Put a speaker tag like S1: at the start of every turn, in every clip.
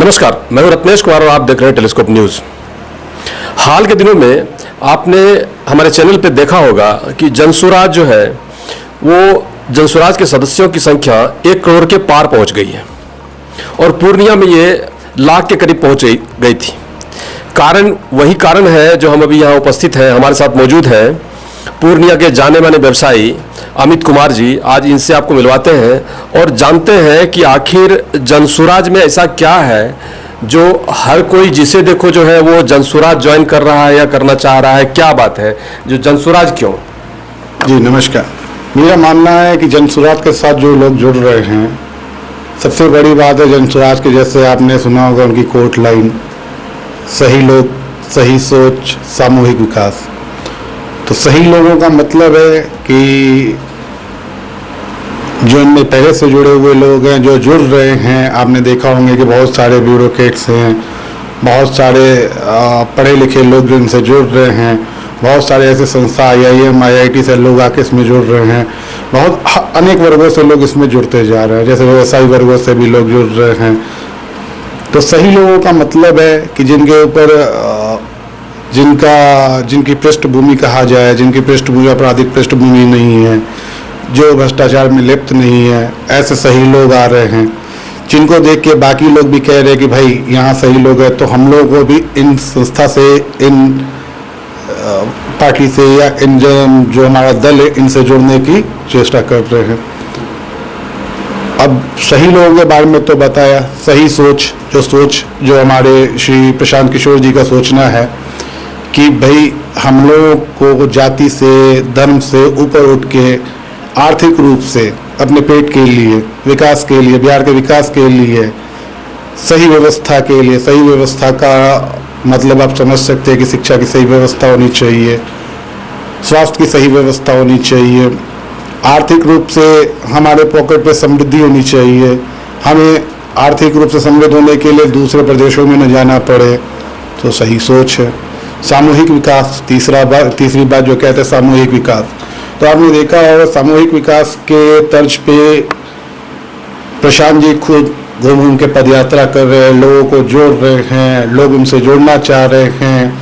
S1: नमस्कार, मैं हूं रत्नेश कुमार और आप देख रहे हैं टेलीस्कोप न्यूज। हाल के दिनों में आपने हमारे चैनल पे देखा होगा कि जनसुराज जो है वो जनसुराज के सदस्यों की संख्या 1 करोड़ के पार पहुंच गई है और पूर्णिया में ये लाख के करीब पहुंच गई थी। वही कारण है जो हम अभी यहाँ उपस्थित हैं। हमारे साथ मौजूद हैं पूर्णिया के जाने माने व्यवसायी अमित कुमार जी। आज इनसे आपको मिलवाते हैं और जानते हैं कि आखिर जनसुराज में ऐसा क्या है जो हर कोई जिसे देखो जो है वो जनसुराज ज्वाइन कर रहा है या करना चाह रहा है। क्या बात है जो जनसुराज क्यों?
S2: जी नमस्कार। मेरा मानना है कि जनसुराज के साथ जो लोग जुड़ रहे हैं, सबसे बड़ी बात है जनसुराज के, जैसे आपने सुना होगा उनकी कोर्ट लाइन, सही लोग, सही सोच, सामूहिक विकास। तो सही लोगों का मतलब है कि जो इनमें पहले से जुड़े हुए लोग हैं, जो जुड़ रहे हैं। आपने देखा होंगे कि बहुत सारे ब्यूरोक्रेट्स हैं, बहुत सारे पढ़े लिखे लोग जो इनसे जुड़ रहे हैं, बहुत सारे ऐसे संस्था IIM IIT से लोग आके इसमें जुड़ रहे हैं। बहुत अनेक वर्गों से लोग इसमें जुड़ते जा रहे हैं, जैसे व्यवसायी वर्गों से भी लोग जुड़ रहे हैं। तो सही लोगों का मतलब है कि जिनके ऊपर जिनकी पृष्ठभूमि कहा जाए, जिनकी पृष्ठभूमि आपराधिक पृष्ठभूमि नहीं है, जो भ्रष्टाचार में लिप्त नहीं है, ऐसे सही लोग आ रहे हैं जिनको देख के बाकी लोग भी कह रहे हैं कि भाई यहाँ सही लोग हैं, तो हम लोग को भी इन संस्था से, इन पार्टी से या इन जो हमारा दल है, इनसे जुड़ने की चेष्टा कर रहे हैं। अब सही लोगों के बारे में तो बताया। सही सोच जो हमारे श्री प्रशांत किशोर जी का सोचना है कि भाई हम लोगों को जाति से, धर्म से ऊपर उठ के आर्थिक रूप से अपने पेट के लिए, विकास के लिए, बिहार के विकास के लिए, सही व्यवस्था के लिए, सही व्यवस्था का मतलब आप समझ सकते हैं कि शिक्षा की सही व्यवस्था होनी चाहिए, स्वास्थ्य की सही व्यवस्था होनी चाहिए, आर्थिक रूप से हमारे पॉकेट पे समृद्धि होनी चाहिए, हमें आर्थिक रूप से समृद्ध होने के लिए दूसरे प्रदेशों में न जाना पड़े। तो सही सोच है। सामूहिक विकास, तीसरी बात जो कहते हैं सामूहिक विकास। तो आपने देखा होगा सामूहिक विकास के तर्ज पे प्रशांत जी खुद घूम के पदयात्रा कर रहे हैं, लोगों को जोड़ रहे हैं, लोग उनसे जुड़ना चाह रहे हैं,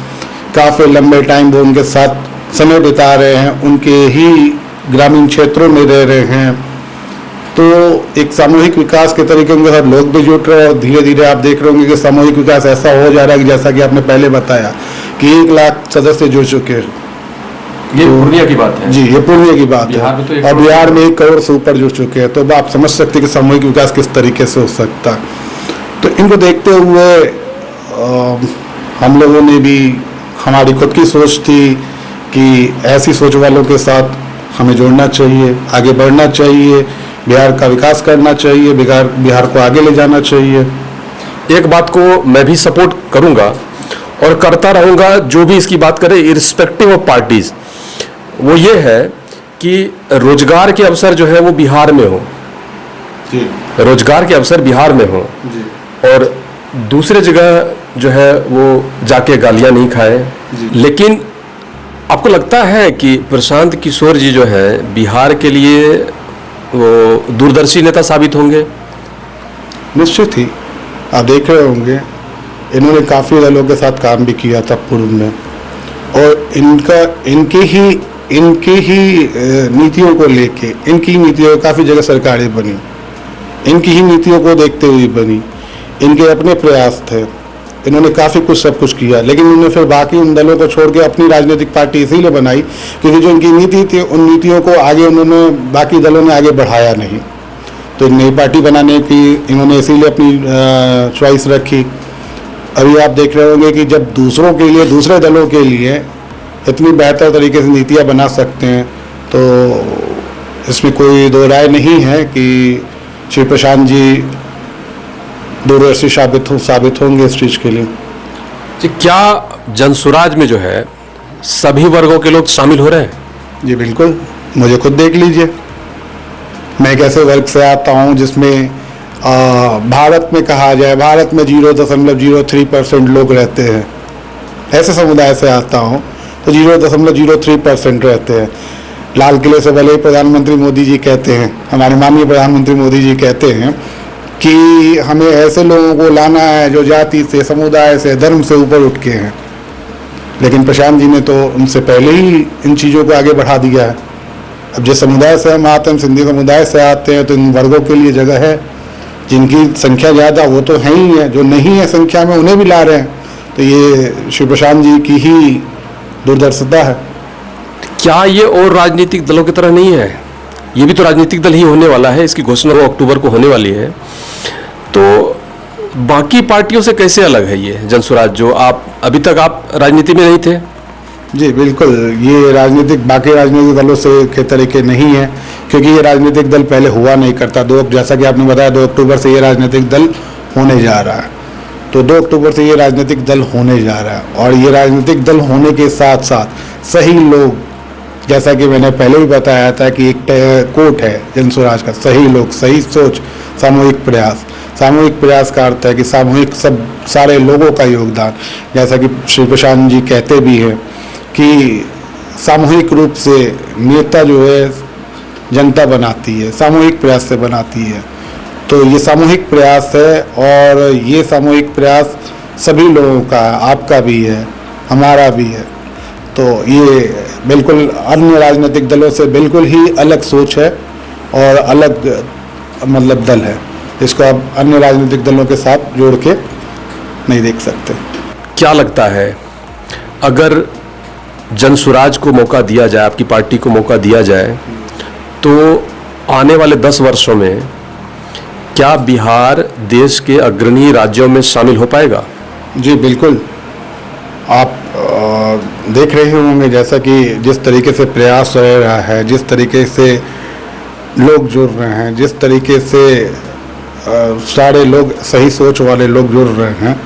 S2: काफ़ी लंबे टाइम वो उनके साथ समय बिता रहे हैं, उनके ही ग्रामीण क्षेत्रों में रह रहे हैं। तो एक सामूहिक विकास के तरीके उनके साथ लोग भी जुड़ रहे हैं और धीरे धीरे आप देख रहे होंगे कि सामूहिक विकास ऐसा हो जा रहा है कि जैसा कि आपने पहले बताया कि 1 लाख सदस्य जुड़ चुके हैं।
S1: ये पूर्णिया की बात है
S2: जी, ये पूर्णिया की बात है। और बिहार में 1 करोड़ से ऊपर जुड़ चुके हैं। तो आप समझ सकते हैं कि सामूहिक विकास किस तरीके से हो सकता है। तो इनको देखते हुए हम लोगों ने भी, हमारी खुद की सोच थी कि ऐसी सोच वालों के साथ हमें जुड़ना चाहिए, आगे बढ़ना चाहिए, बिहार का विकास करना चाहिए, बिहार को आगे ले जाना चाहिए।
S1: एक बात को मैं भी सपोर्ट करूंगा और करता रहूंगा, जो भी इसकी बात करे इर्रिस्पेक्टिव ऑफ पार्टीज, वो ये है कि रोजगार के अवसर जो है वो बिहार में हो जी। रोजगार के अवसर बिहार में हो जी। और दूसरे जगह जो है वो जाके गालियां नहीं खाए। लेकिन आपको लगता है कि प्रशांत किशोर जी जो है बिहार के लिए वो दूरदर्शी नेता साबित होंगे?
S2: निश्चित ही। आप देख रहे होंगे इन्होंने काफ़ी दलों के साथ काम भी किया था पूर्व में, और इनकी ही नीतियों को लेके, इनकी नीतियों काफ़ी जगह सरकारें बनी, इनकी ही नीतियों को देखते हुए बनी। इनके अपने प्रयास थे, इन्होंने काफ़ी कुछ सब कुछ किया, लेकिन उन्होंने फिर बाकी उन दलों को छोड़ के अपनी राजनीतिक पार्टी इसीलिए बनाई क्योंकि जो इनकी नीति थी उन नीतियों को आगे उन्होंने, बाकी दलों ने आगे बढ़ाया नहीं। तो नई पार्टी बनाने की इन्होंने इसीलिए अपनी चॉइस रखी। अभी आप देख रहे होंगे कि जब दूसरों के लिए, दूसरे दलों के लिए इतनी बेहतर तरीके से नीतियाँ बना सकते हैं, तो इसमें कोई दो राय नहीं है कि श्री प्रशांत जी दूरदर्शी साबित होंगे इस चीज़ के लिए।
S1: जी, क्या जनसुराज में जो है सभी वर्गों के लोग शामिल हो रहे हैं?
S2: जी बिल्कुल। मुझे खुद देख लीजिए, मैं एक ऐसे वर्ग से आता हूँ जिसमें भारत में कहा जाए, भारत में 0.03% लोग रहते हैं। ऐसे समुदाय से आता हूँ तो 0.03% रहते हैं। लाल किले से भले ही प्रधानमंत्री मोदी जी कहते हैं, हमारे माननीय प्रधानमंत्री मोदी जी कहते हैं कि हमें ऐसे लोगों को लाना है जो जाति से, समुदाय से, धर्म से ऊपर उठ के हैं। लेकिन प्रशांत जी ने तो उनसे पहले ही इन चीज़ों को आगे बढ़ा दिया है। अब जिस समुदाय से हम आते हैं, सिंधी समुदाय से आते हैं, तो इन वर्गों के लिए जगह है। जिनकी संख्या ज़्यादा वो तो है ही है, जो नहीं है संख्या में उन्हें भी ला रहे हैं। तो ये श्री प्रशांत जी की ही दूरदर्शिता है।
S1: क्या ये और राजनीतिक दलों की तरह नहीं है? ये भी तो राजनीतिक दल ही होने वाला है, इसकी घोषणा 2 अक्टूबर को होने वाली है। तो बाकी पार्टियों से कैसे अलग है ये जनसुराज, जो आप अभी तक आप राजनीति में नहीं थे?
S2: जी बिल्कुल, ये राजनीतिक बाकी राजनीतिक दलों से के तरीके नहीं है, क्योंकि ये राजनीतिक दल पहले हुआ नहीं करता। जैसा कि आपने बताया 2 अक्टूबर से ये राजनीतिक दल होने जा रहा है। तो 2 अक्टूबर से ये राजनीतिक दल होने जा रहा है, और ये राजनीतिक दल होने के साथ साथ सही लोग, जैसा कि मैंने पहले ही बताया था कि एक कोट है जनसुराज का, सही लोग, सही सोच, सामूहिक प्रयास। सामूहिक प्रयास का अर्थ है कि सामूहिक सारे लोगों का योगदान, जैसा कि श्री प्रशांत जी कहते भी हैं कि सामूहिक रूप से नेता जो है जनता बनाती है, सामूहिक प्रयास से बनाती है। तो ये सामूहिक प्रयास है, और ये सामूहिक प्रयास सभी लोगों का है, आपका भी है, हमारा भी है। तो ये बिल्कुल अन्य राजनीतिक दलों से बिल्कुल ही अलग सोच है और अलग मतलब दल है। इसको आप अन्य राजनीतिक दलों के साथ जोड़ के नहीं देख सकते।
S1: क्या लगता है, अगर जनसुराज को मौका दिया जाए, आपकी पार्टी को मौका दिया जाए, तो आने वाले 10 वर्षों में क्या बिहार देश के अग्रणी राज्यों में शामिल हो पाएगा?
S2: जी बिल्कुल। आप देख रहे होंगे जैसा कि जिस तरीके से प्रयास हो रहा है, जिस तरीके से लोग जुड़ रहे हैं, जिस तरीके से सारे लोग, सही सोच वाले लोग जुड़ रहे हैं,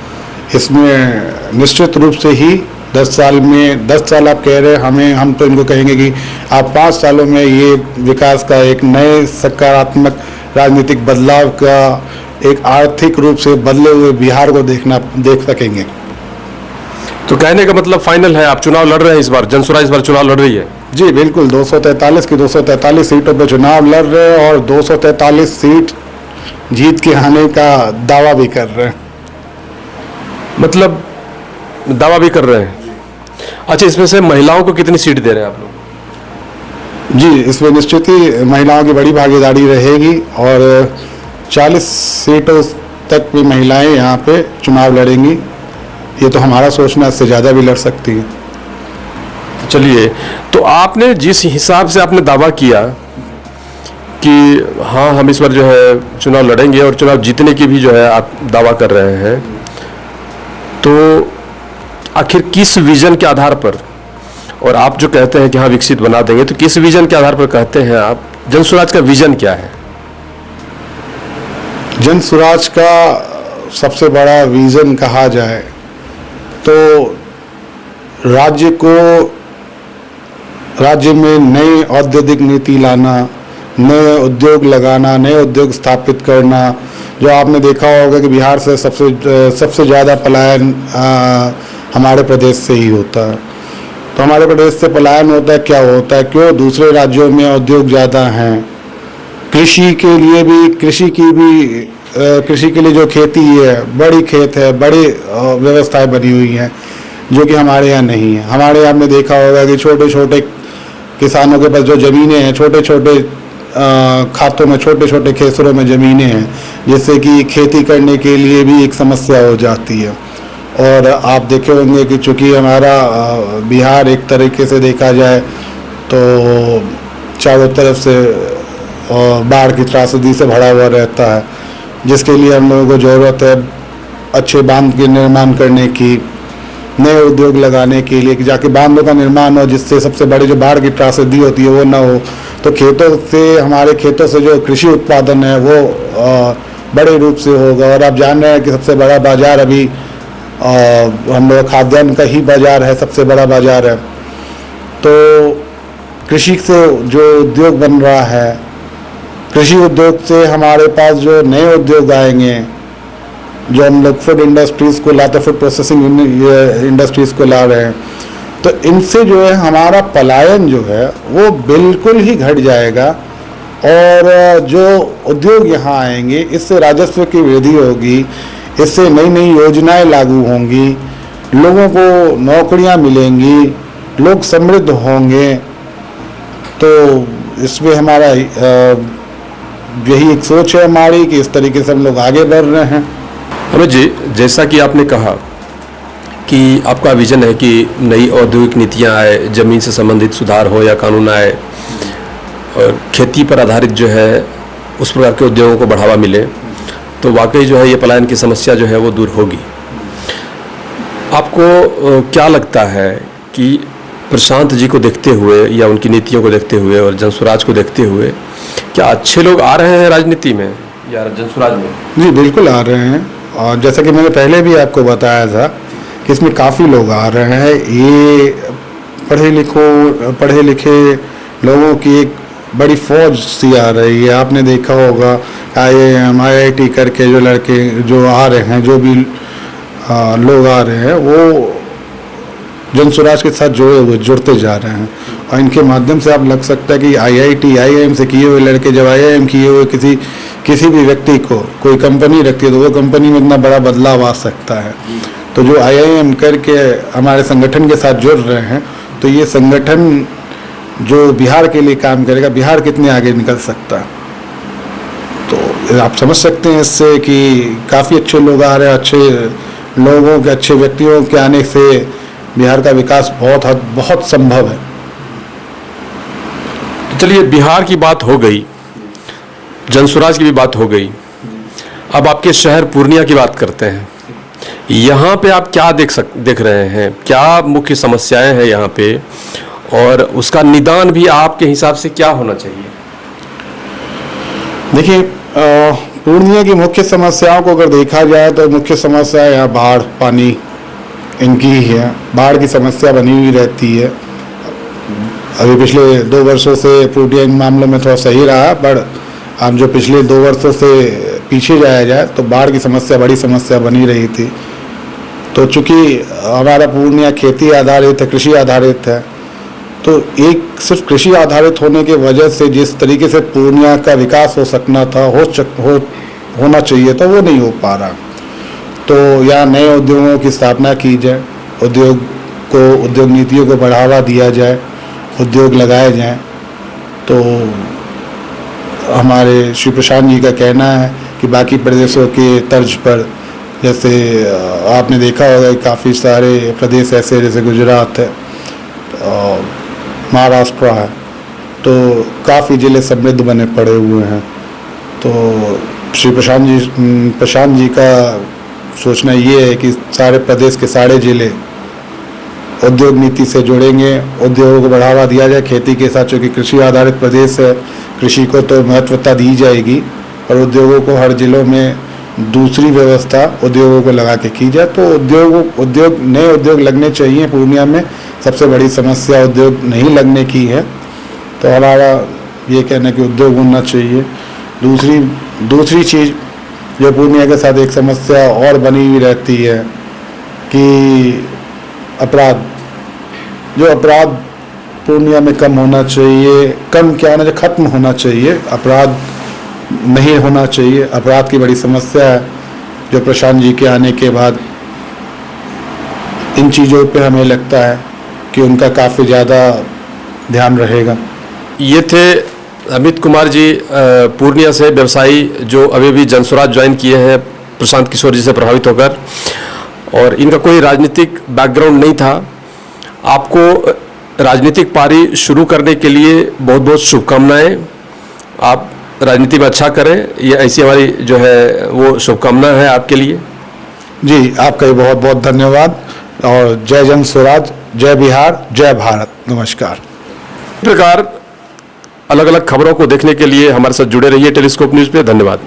S2: इसमें निश्चित रूप से ही 10 साल में, 10 साल आप कह रहे हैं, हम तो इनको कहेंगे कि आप 5 सालों में ये विकास का एक नए सकारात्मक राजनीतिक बदलाव का, एक आर्थिक रूप से बदले हुए बिहार को देख सकेंगे।
S1: तो कहने का मतलब फाइनल है, आप चुनाव लड़ रहे हैं इस बार, जनसुराज इस बार चुनाव लड़ रही है?
S2: जी बिल्कुल, 243 की 243 सीटों पर चुनाव लड़ रहे हैं, और 243 सीट जीत के आने का दावा भी कर रहे हैं।
S1: मतलब दावा भी कर रहे हैं? अच्छा, इसमें से महिलाओं को कितनी सीट दे रहे हैं आप लोग?
S2: जी, इसमें निश्चित ही महिलाओं की बड़ी भागीदारी रहेगी, और 40 सीटों तक भी महिलाएं यहाँ पे चुनाव लड़ेंगी। ये तो हमारा सोचना, इससे ज़्यादा भी लड़ सकती है।
S1: चलिए, तो आपने जिस हिसाब से आपने दावा किया कि हाँ हम इस बार जो है चुनाव लड़ेंगे और चुनाव जीतने की भी जो है आप दावा कर रहे हैं, तो आखिर किस विजन के आधार पर, और आप जो कहते हैं कि हाँ विकसित बना देंगे, तो किस विजन के आधार पर कहते हैं आप? जनसुराज का विजन क्या है?
S2: जनसुराज का सबसे बड़ा विजन कहा जाए तो राज्य में नई औद्योगिक नीति लाना, नए उद्योग लगाना, नए उद्योग स्थापित करना। जो आपने देखा होगा कि बिहार से सबसे ज़्यादा पलायन हमारे प्रदेश से ही होता है। तो हमारे प्रदेश से पलायन होता है, क्या होता है, क्यों? दूसरे राज्यों में उद्योग ज़्यादा हैं। कृषि के लिए भी, कृषि के लिए जो खेती है, बड़ी खेत है, बड़ी व्यवस्थाएं बनी हुई हैं, जो कि हमारे यहाँ नहीं है। हमारे यहाँ आपने देखा होगा कि छोटे छोटे किसानों के पास जो ज़मीनें हैं, छोटे छोटे खातों में, छोटे छोटे खेसरों में ज़मीनें हैं, जिससे कि खेती करने के लिए भी एक समस्या हो जाती है। और आप देखे होंगे कि चूँकि हमारा बिहार एक तरीके से देखा जाए तो चारों तरफ से बाढ़ की त्रासदी से भरा हुआ रहता है, जिसके लिए हम लोगों को ज़रूरत है अच्छे बांध के निर्माण करने की, नए उद्योग लगाने के लिए, कि जाके बांधों का निर्माण हो, जिससे सबसे बड़ी जो बाढ़ की त्रासदी होती है वो ना हो। तो खेतों से, हमारे खेतों से जो कृषि उत्पादन है वो बड़े रूप से होगा। और आप जान रहे हैं कि सबसे बड़ा बाजार अभी हम लोग खाद्यान्न का ही बाजार है, सबसे बड़ा बाजार है। तो कृषि से जो उद्योग बन रहा है, कृषि उद्योग से हमारे पास जो नए उद्योग आएंगे, जो हम लोग फूड इंडस्ट्रीज़ को लाते, फूड प्रोसेसिंग इंडस्ट्रीज़ को ला रहे हैं, तो इनसे जो है हमारा पलायन जो है वो बिल्कुल ही घट जाएगा। और जो उद्योग यहाँ आएंगे इससे राजस्व की वृद्धि होगी, इससे नई नई योजनाएं लागू होंगी, लोगों को नौकरियां मिलेंगी, लोग समृद्ध होंगे। तो इसमें हमारा यही एक सोच है हमारी कि इस तरीके से हम लोग आगे बढ़ रहे हैं।
S1: अमित जी, जैसा कि आपने कहा कि आपका विजन है कि नई औद्योगिक नीतियां आए, ज़मीन से संबंधित सुधार हो या कानून आए और खेती पर आधारित जो है उस प्रकार के उद्योगों को बढ़ावा मिले, तो वाकई जो है ये पलायन की समस्या जो है वो दूर होगी। आपको क्या लगता है कि प्रशांत जी को देखते हुए या उनकी नीतियों को देखते हुए और जनसुराज को देखते हुए क्या अच्छे लोग आ रहे हैं राजनीति में या जनसुराज में?
S2: जी बिल्कुल आ रहे हैं, और जैसा कि मैंने पहले भी आपको बताया था कि इसमें काफ़ी लोग आ रहे हैं। ये पढ़े लिखे लोगों की एक बड़ी फौज सी आ रही है। आपने देखा होगा IIM IIT करके जो लड़के जो आ रहे हैं, जो भी लोग आ रहे हैं, वो जनसुराज के साथ जुड़ते जा रहे हैं। और इनके माध्यम से आप लग सकता है कि IIT IIM से किए हुए लड़के जब IIM किए हुए किसी भी व्यक्ति को कोई कंपनी रखती है तो वो कंपनी में इतना बड़ा बदलाव आ सकता है। तो जो IIM करके हमारे संगठन के साथ जुड़ रहे हैं, तो ये संगठन जो बिहार के लिए काम करेगा, बिहार कितने आगे निकल सकता है। तो आप समझ सकते हैं इससे कि काफ़ी अच्छे लोग आ रहे हैं। अच्छे लोगों के, अच्छे व्यक्तियों के आने से बिहार का विकास बहुत संभव है।
S1: चलिए, बिहार की बात हो गई, जनसुराज की भी बात हो गई, अब आपके शहर पूर्णिया की बात करते हैं। यहाँ पे आप क्या देख रहे हैं, क्या मुख्य समस्याएं हैं यहाँ पे, और उसका निदान भी आपके हिसाब से क्या होना चाहिए?
S2: देखिए, पूर्णिया की मुख्य समस्याओं को अगर देखा जाए तो मुख्य समस्या यहाँ बाढ़ पानी इनकी ही है। बाढ़ की समस्या बनी हुई रहती है। अभी पिछले 2 वर्षों से पूर्णिया इन मामलों में थोड़ा सही रहा, पर अब जो पिछले 2 वर्षों से पीछे जाया जाए तो बाढ़ की समस्या बड़ी समस्या बनी रही थी। तो चूँकि हमारा पूर्णिया खेती आधारित है, कृषि आधारित है, तो एक सिर्फ कृषि आधारित होने की वजह से जिस तरीके से पूर्णिया का विकास हो सकना था, होना चाहिए था, वो नहीं हो पा रहा। तो यहाँ नए उद्योगों की स्थापना की जाए, उद्योग नीतियों को बढ़ावा दिया जाए, उद्योग लगाए जाएं। तो हमारे श्री प्रशांत जी का कहना है कि बाकी प्रदेशों के तर्ज पर, जैसे आपने देखा होगा काफ़ी सारे प्रदेश ऐसे जैसे गुजरात है, महाराष्ट्र है, तो काफ़ी ज़िले समृद्ध बने पड़े हुए हैं। तो श्री प्रशांत जी का सोचना ये है कि सारे प्रदेश के सारे ज़िले उद्योग नीति से जुड़ेंगे, उद्योगों को बढ़ावा दिया जाए। खेती के साथ, चूँकि कृषि आधारित प्रदेश है, कृषि को तो महत्वता दी जाएगी, और उद्योगों को हर जिलों में दूसरी व्यवस्था उद्योगों को लगा के की जाए। तो नए उद्योग लगने चाहिए। पूर्णिया में सबसे बड़ी समस्या उद्योग नहीं लगने की है, तो हमारा ये कहना है कि उद्योग होना चाहिए। दूसरी चीज़ जो पूर्णिया के साथ एक समस्या और बनी हुई रहती है कि अपराध पूर्णिया में कम होना चाहिए। कम क्या होना चाहिए, खत्म होना चाहिए। अपराध नहीं होना चाहिए। अपराध की बड़ी समस्या है, जो प्रशांत जी के आने के बाद इन चीज़ों पे हमें लगता है कि उनका काफ़ी ज़्यादा ध्यान रहेगा।
S1: ये थे अमित कुमार जी, पूर्णिया से व्यवसायी, जो अभी भी जनसुराज ज्वाइन किए हैं प्रशांत किशोर जी से प्रभावित होकर, और इनका कोई राजनीतिक बैकग्राउंड नहीं था। आपको राजनीतिक पारी शुरू करने के लिए बहुत बहुत शुभकामनाएं। आप राजनीति में अच्छा करें, ये ऐसी हमारी जो है वो शुभकामना है आपके लिए।
S2: जी, आपका भी बहुत बहुत धन्यवाद, और जय जनसुराज, जय बिहार, जय भारत। नमस्कार।
S1: इस प्रकार अलग अलग खबरों को देखने के लिए हमारे साथ जुड़े रहिए टेलीस्कोप न्यूज़ पे। धन्यवाद।